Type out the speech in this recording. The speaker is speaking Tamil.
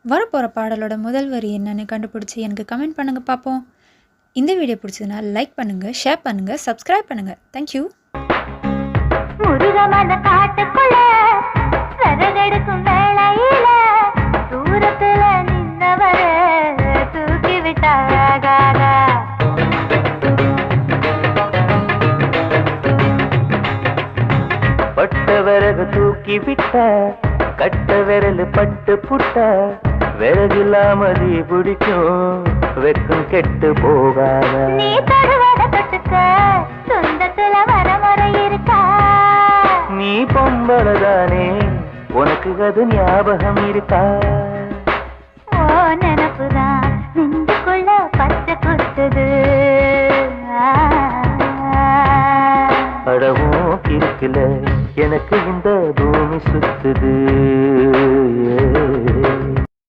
வரப்போகிற பாடலோட முதல் வரி என்னன்னு கண்டுபிடிச்சி எனக்கு கமெண்ட் பண்ணுங்கள் பார்ப்போம். இந்த வீடியோ பிடிச்சதுன்னா லைக் பண்ணுங்கள், ஷேர் பண்ணுங்கள், சப்ஸ்கிரைப் பண்ணுங்கள். தேங்க்யூ. முருகமன காட்டுக்குள்ள சரகெடுக்கும் வேளையில தூரத்துல நின்னவர தூக்கி விட்டாக. பட்ட விறகு தூக்கி விட்ட கட்ட விரல் பட்டு புட்ட விறகில்லாம தீ பிடிக்கும் வெக்கம் கெட்டு போகாத. நீ தருவத தொட்டுக்க சொந்தத்துல வரமுறை இருக்கா? நீ பொம்பளதானே உனக்கு அது ஞாபகம் இருக்கா? ஓ நினப்புதான் நெஞ்சுக்குள்ள பச்சை குத்துது. அடவும் இருக்குல எனக்கு இந்த பூமி சுத்துது.